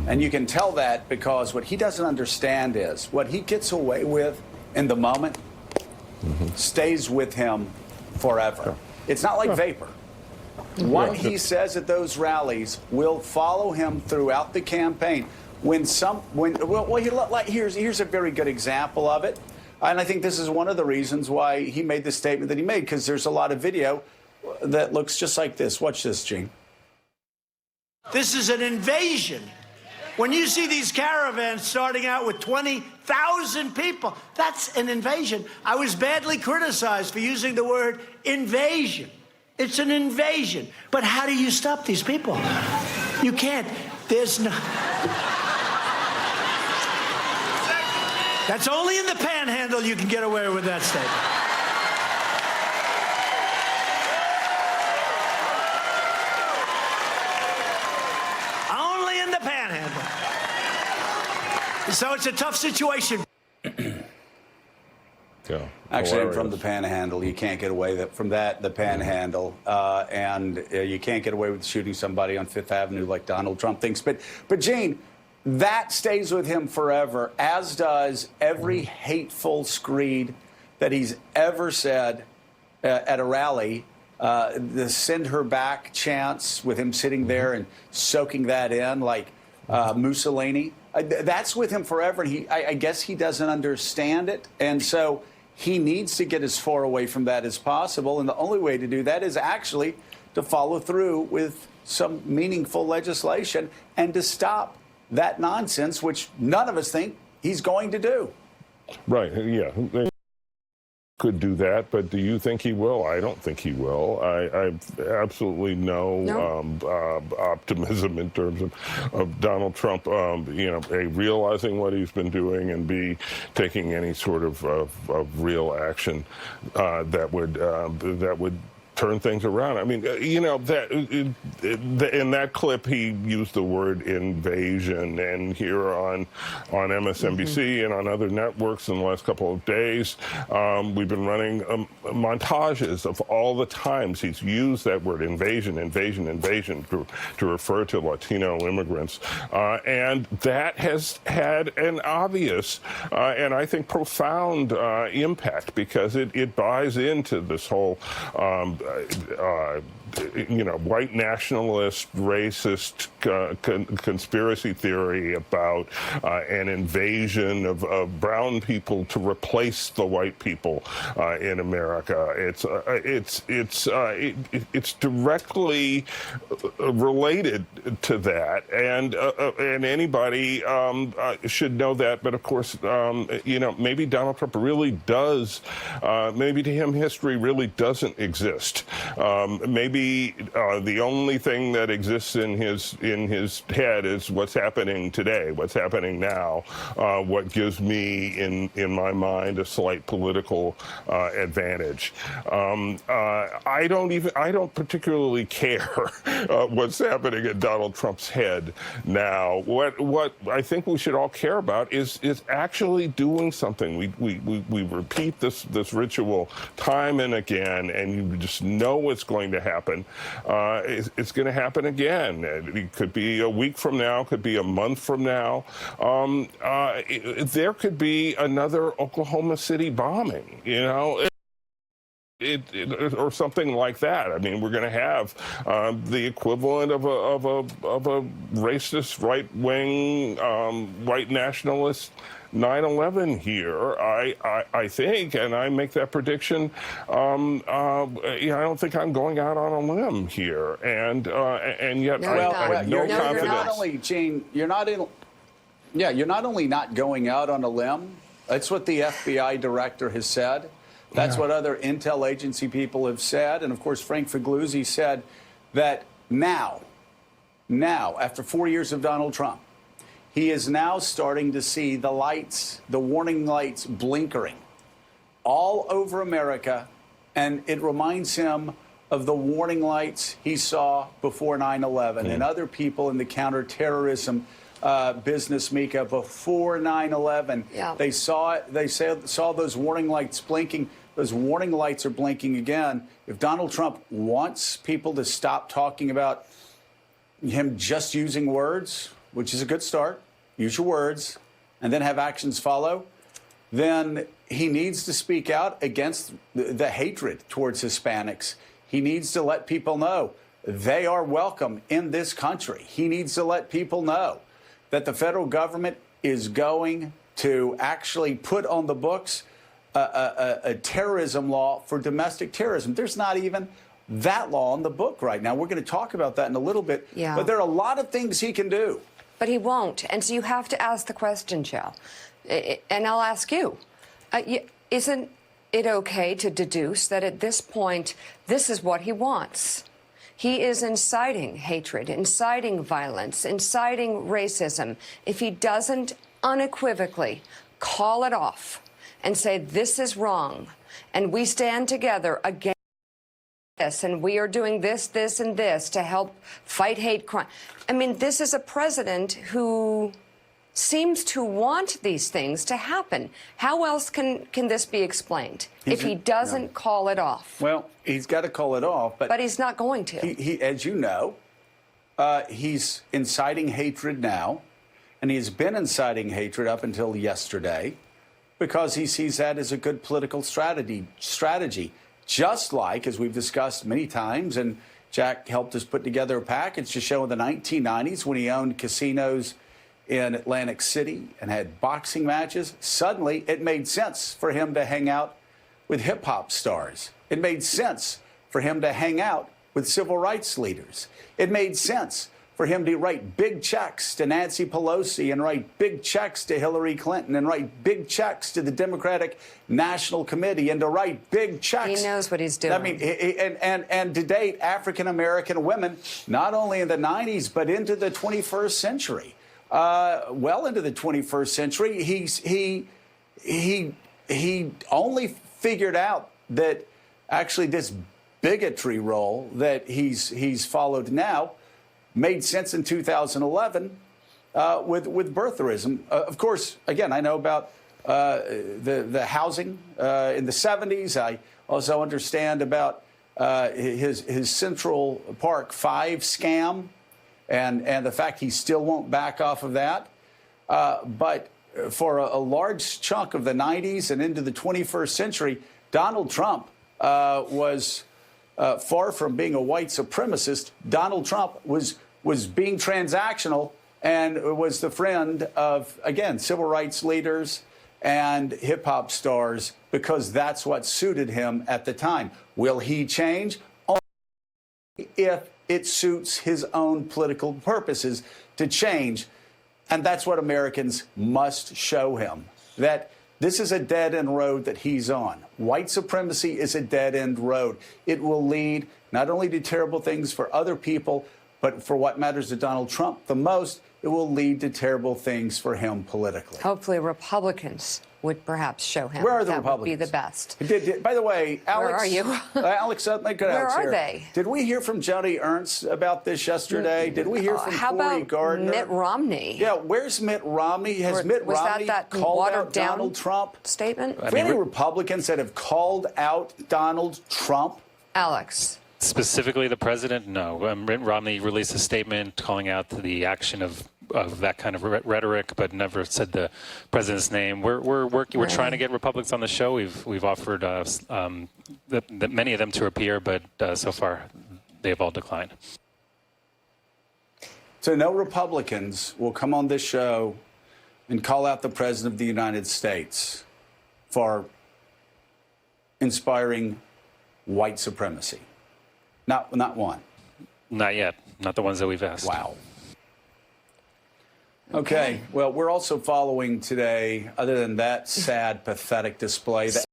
And you can tell that because what he doesn't understand is what he gets away with in the moment stays with him forever. It's not like vapor. What he says at those rallies will follow him throughout the campaign. Here's a very good example of it. And I think this is one of the reasons why he made the statement that he made, because there's a lot of video that looks just like this. Watch this, Gene. This is an invasion. When you see these caravans starting out with 20,000 people, that's an invasion. I was badly criticized for using the word invasion. It's an invasion. But how do you stop these people? You can't. There's no... That's only in the Panhandle you can get away with that statement. Only in the Panhandle. So it's a tough situation. Yeah, actually, I'm from the Panhandle. You can't get away from that, the Panhandle. And you can't get away with shooting somebody on Fifth Avenue like Donald Trump thinks. But Gene, that stays with him forever, as does every hateful screed that he's ever said at a rally. The send her back chants with him sitting there and soaking that in like Mussolini. That's with him forever. And I guess he doesn't understand it. And so he needs to get as far away from that as possible. And the only way to do that is actually to follow through with some meaningful legislation and to stop that nonsense, which none of us think he's going to do. Right, yeah. Could do that, but do you think he will? I don't think he will. I absolutely no. Optimism in terms of Donald Trump, you know, A, realizing what he's been doing, and B, taking any sort of real action that would turn things around. I mean, you know, that in that clip he used the word invasion, and here on MSNBC and on other networks in the last couple of days, we've been running montages of all the times he's used that word invasion to refer to Latino immigrants, and that has had an obvious and I think profound impact, because it buys into this whole you know, white nationalist, racist conspiracy theory about an invasion of brown people to replace the white people in America. It's directly related to that, and anybody should know that. But of course, you know, maybe Donald Trump really does. Maybe to him, history really doesn't exist. Maybe the only thing that exists in his head is what's happening today, what's happening now, what gives me in my mind a slight political advantage. I don't particularly care what's happening in Donald Trump's head now. What I think we should all care about is actually doing something. We repeat this ritual time and again, and you just know it's going to happen. It's going to happen again. It could be a week from now, could be a month from now. There could be another Oklahoma City bombing, you know, or something like that. I mean, we're going to have the equivalent of a racist, right-wing, white nationalist 9/11 here, I think, and I make that prediction. I don't think I'm going out on a limb here, and yet I have no confidence. You're not only, Gene, you're not only not going out on a limb. That's what the FBI director has said. That's what other intel agency people have said, and of course Frank Figliuzzi said that now, after 4 years of Donald Trump, he is now starting to see the lights, the warning lights blinkering all over America. And it reminds him of the warning lights he saw before 9/11 and other people in the counterterrorism business, Mika, before 9/11. Yeah. They saw those warning lights blinking. Those warning lights are blinking again. If Donald Trump wants people to stop talking about him just using words, which is a good start, use your words, and then have actions follow, then he needs to speak out against the hatred towards Hispanics. He needs to let people know they are welcome in this country. He needs to let people know that the federal government is going to actually put on the books a terrorism law for domestic terrorism. There's not even that law on the book right now. We're going to talk about that in a little bit. Yeah. But there are a lot of things he can do. But he won't. And so you have to ask the question, Joe. And I'll ask you. Isn't it okay to deduce that at this point, this is what he wants? He is inciting hatred, inciting violence, inciting racism. If he doesn't unequivocally call it off and say this is wrong, and we stand together against this, and we are doing this, this, and this to help fight hate crime. I mean, this is a president who seems to want these things to happen. How else can this be explained if he doesn't call it off? Well, he's got to call it off, But he's not going to. He, as you know, he's inciting hatred now, and he's been inciting hatred up until yesterday because he sees that as a good political strategy. Just like, as we've discussed many times, and Jack helped us put together a package to show in the 1990s when he owned casinos in Atlantic City and had boxing matches, suddenly it made sense for him to hang out with hip-hop stars. It made sense for him to hang out with civil rights leaders. It made sense for him to write big checks to Nancy Pelosi and write big checks to Hillary Clinton and write big checks to the Democratic National Committee and to write big checks. He knows what he's doing. I mean, and to date, African-American women, not only in the 90s, but into the 21st century, well into the 21st century, he only figured out that actually this bigotry role that he's followed now made sense in 2011 with birtherism. Of course, again, I know about the housing in the 70s. I also understand about his Central Park 5 scam and the fact he still won't back off of that. But for a large chunk of the 90s and into the 21st century, Donald Trump was far from being a white supremacist. Donald Trump was being transactional and was the friend of, again, civil rights leaders and hip-hop stars because that's what suited him at the time. Will he change? Only if it suits his own political purposes to change. And that's what Americans must show him, that this is a dead-end road that he's on. White supremacy is a dead-end road. It will lead not only to terrible things for other people, but for what matters to Donald Trump the most, it will lead to terrible things for him politically. Hopefully Republicans would perhaps show him. Where are the that Republicans? would be the best. By the way, Alex. Where are you? Alex, Where are they? Did we hear from Joni Ernst about this yesterday? Did we hear from How Cory about Gardner? Mitt Romney? Yeah, where's Mitt Romney? Has Mitt Was Romney that called watered out down Donald Trump? statement? For any Republicans that have called out Donald Trump? Alex. Specifically the president? No. Mitt Romney released a statement calling out the action of that kind of rhetoric, but never said the president's name. We're working. We're trying to get Republicans on the show. We've offered many of them to appear, but so far they've all declined. So no Republicans will come on this show and call out the president of the United States for inspiring white supremacy. Not one. Not yet. Not the ones that we've asked. Wow. Okay. Well, we're also following today, other than that sad, pathetic display,